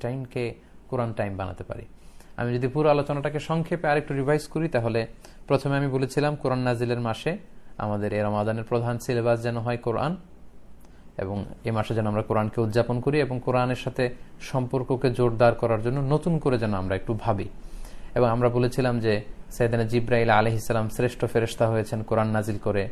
টাইমকে কোরআন time বানাতে পারি। আমি যদি পুরো আলোচনাটাকে সংক্ষেপে আরেকটু রিভাইজ করি, তাহলে প্রথমে আমি বলেছিলাম কোরআন নাজিলের মাসে আমাদের এই রমাদানের প্রধান সিলেবাস যেন হয় কোরআন, এবং এই মাসে যেন আমরা কোরআনকে উদযাপন করি এবং কোরআনের সাথে সম্পর্ককে জোরদার করার জন্য নতুন করে যেন আমরা একটু ভাবি। এবং আমরা বলেছিলাম যে সাইয়েদনা জিবরাইল আলাইহিস সালাম শ্রেষ্ঠ ফেরেশতা হয়েছেন কোরআন নাজিল করে,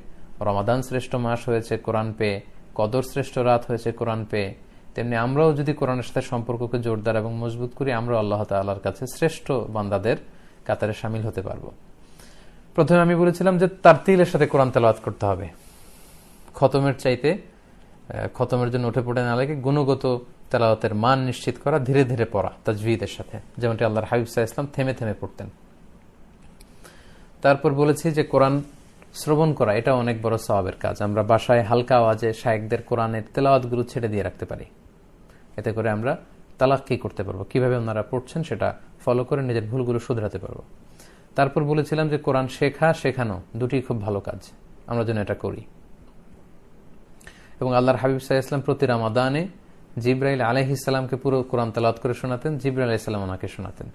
রমাদান শ্রেষ্ঠ মাস হয়েছে কোরআন পেয়ে, কদর শ্রেষ্ঠ রাত হয়েছে কোরআন পেয়ে। তেমনি আমরাও যদি কোরআনের সাথে সম্পর্ককে জোরদার এবং মজবুত করি, আমরা আল্লাহ তাআলার কাছে শ্রেষ্ঠ বান্দাদের কাতারে শামিল হতে পারবো। প্রথমে আমি বলেছিলাম যে তারতিলের সাথে কোরআন তেলাওয়াত করতে হবে। খতমের চাইতে খতমের জন্য উঠে পড়ে না লাগে, গুণগত তেলাওয়াতের মান নিশ্চিত করা, ধীরে ধীরে পড়া তাজভিদের সাথে, যেমনটি আল্লাহর হাবিব সাল্লাল্লাহু আলাইহি ওয়াসাল্লাম থেমে থেমে পড়তেন। তারপর বলেছি যে কোরআন শ্রবণ করা এটা অনেক বড় সওয়াবের কাজ। আমরা বাসায় হালকা আওয়াজে শায়েখদের কোরআনের তেলাওয়াতগুলো ছেড়ে দিয়ে রাখতে পারি। এতে করে আমরা তালাক্কি করতে পারবো, কিভাবে ওনারা পড়ছেন সেটা ফলো করে নিজের ভুলগুলো শুধরাতে পারবো। তারপর বলেছিলাম যে কোরআন শেখা শেখানো দুটি খুব ভালো কাজ, আমরা যেন এটা করি। এবং আল্লাহর হাবিব সাল্লাল্লাহু আলাইহি ওয়াসাল্লাম প্রতি রমাদানে জিবরাইল আলাইহিস সালামকে পুরো কোরআন তেলাওয়াত করে শোনাতেন, জিবরাইল আলাইহিস সালাম ওনাকে শোনাতেন।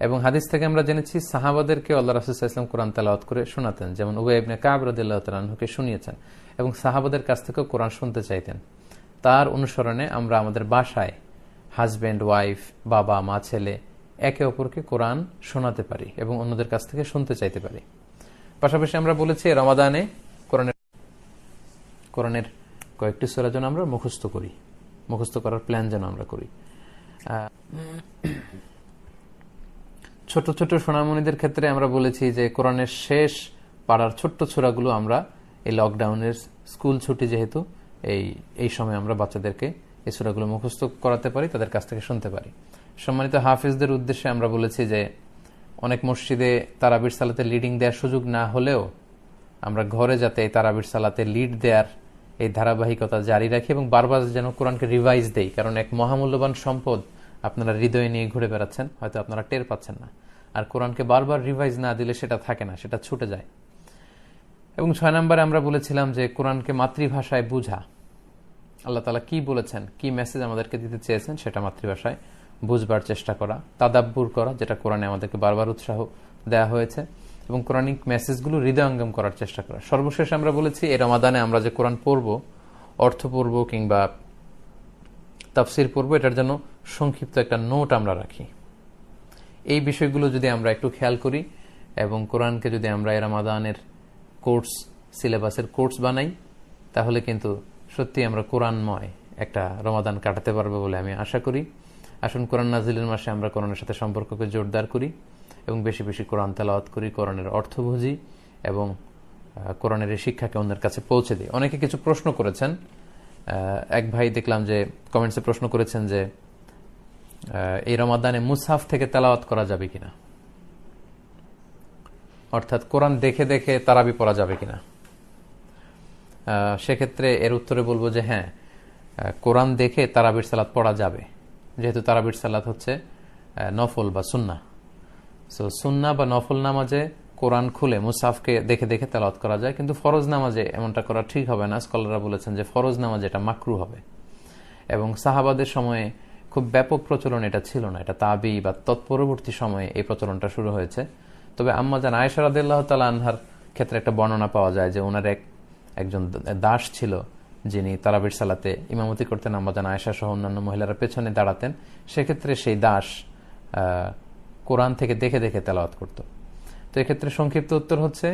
এবং হাদিস থেকে আমরা জেনেছি সাহাবাদেরকে আল্লাহ রাসূল সাল্লাল্লাহু আলাইহি ওয়াসাল্লাম কোরআন তেলাওয়াত করে শোনাতেন, যেমন উবাই ইবনে কাব রাদিয়াল্লাহু তাআলা আনহুকে শুনিয়েছেন এবং সাহাবাদের কাছ থেকেও কোরআন শুনতে চাইতেন। তার অনুসরণে আমরা আমাদের বাসায় হাজব্যান্ড ওয়াইফ, বাবা মা ছেলে একে অপরকে কোরআন শোনাতে পারি এবং অন্যদের কাছ থেকে শুনতে চাইতে পারি। পাশাপাশি আমরা বলেছি রমাদানে কোরআনের কয়েকটি সূরা যেন আমরা মুখস্থ করি, মুখস্থ করার প্ল্যান যেন আমরা করি। ছোট ছোট সোনামণিদের ক্ষেত্রে আমরা বলেছি যে কোরআনের শেষ পাড়ার ছোট্ট সূরাগুলো আমরা এই লকডাউনের স্কুল ছুটি যেহেতু এই সময় আমরা বাচ্চাদেরকে এই সূরাগুলো মুখস্থ করাতে পারি, তাদের কাছ থেকে শুনতে পারি। সম্মানিত হাফিজদের উদ্দেশ্যে আমরা বলেছি যে অনেক মসজিদে তারাবির সালাতে লিডিং দেওয়ার সুযোগ না হলেও আমরা ঘরে যাতে এই তারাবির সালাতে লিড দেওয়ার এই ধারাবাহিকতা জারি রাখি এবং বারবার যেন কোরআনকে রিভাইজ দেই, কারণ এক মহামূল্যবান সম্পদ আপনারা হৃদয়ে নিয়ে ঘুরে বেড়াচ্ছেন, হয়তো আপনারা টের পাচ্ছেন না। আর কোরআনকে বারবার রিভাইজ না দিলে সেটা থাকে না, সেটা ছুটে যায়। এবং 6 নম্বরে আমরা বলেছিলাম যে কোরআনকে মাতৃভাষায় বুঝা, আল্লাহ তাআলা কি বলেছেন, কি মেসেজ আমাদেরকে দিতে চেয়েছেন সেটা মাতৃভাষায় বুঝবার চেষ্টা করা, তাদাব্বুর করা, যেটা কোরআনে আমাদেরকে বারবার উৎসাহ দেওয়া হয়েছে, এবং কোরআনিক মেসেজগুলো হৃদয়ঙ্গম করার চেষ্টা করা। সর্বশেষ আমরা বলেছি এই রমাদানে আমরা যে কোরআন পড়ব, অর্থ পড়ব কিংবা তাফসির পড়ব, এটার জন্য সংক্ষিপ্ত একটা নোট আমরা রাখি। এই বিষয়গুলো যদি আমরা একটু খেয়াল করি এবং কোরআনকে যদি আমরা এই রমাদানের কোর্স, সিলেবাসের কোর্স বানাই, তাহলে কিন্তু সত্যি আমরা কোরআনময় একটা রমাদান কাটাতে পারবো বলে আমি আশা করি। আসুন কোরআন নাজিলের মাসে আমরা কোরআনের সাথে সম্পর্ককে জোরদার করি এবং বেশি বেশি কোরআন তেলাওয়াত করি, কোরআনের অর্থ বুঝি এবং কোরআনের এই শিক্ষাকে অন্যের কাছে পৌঁছে দিই। অনেকে কিছু প্রশ্ন করেছেন। এক ভাই দেখলাম যে কমেন্টসে প্রশ্ন করেছেন যে এই রমাদানে মুসহাফ থেকে তেলাওয়াত করা যাবে কিনা, অর্থাৎ কোরআন দেখে দেখে তারাবি পড়া যাবে কিনা। সেক্ষেত্রে এর উত্তরে বলবো যে হ্যাঁ, কোরআন দেখে তারাবির সালাত পড়া যাবে, যেহেতু তারাবির সালাত হচ্ছে নফল বা সুন্নাহ। সো সুন্নাহ বা নফল নামাজে কোরআন খুলে মুসহাফকে দেখে দেখে তেলাওয়াত করা যায়, কিন্তু ফরজ নামাজে এমনটা করা ঠিক হবে না। স্কলাররা বলেছেন যে ফরজ নামাজে এটা মাকরু হবে, এবং সাহাবাদের সময়ে খুব ব্যাপক প্রচলন এটা ছিল না, এটা তাবি বা তৎপরবর্তী সময়ে এই প্রচলনটা শুরু হয়েছে। তবে আম্মা জান আয়েশা রাদিয়াল্লাহু তাআলা আনহার ক্ষেত্রে একটা বর্ণনা পাওয়া যায় যে ওনার একজন দাস ছিল যিনি তারাবির সালাতে ইমামতি করতেন, আম্মা জান আয়েশা সহ অন্যান্য মহিলারা পেছনে দাঁড়াতেন। সেক্ষেত্রে সেই দাস কোরআন থেকে দেখে দেখে তেলাওয়াত করত। তো এক্ষেত্রে সংক্ষিপ্ত উত্তর হচ্ছে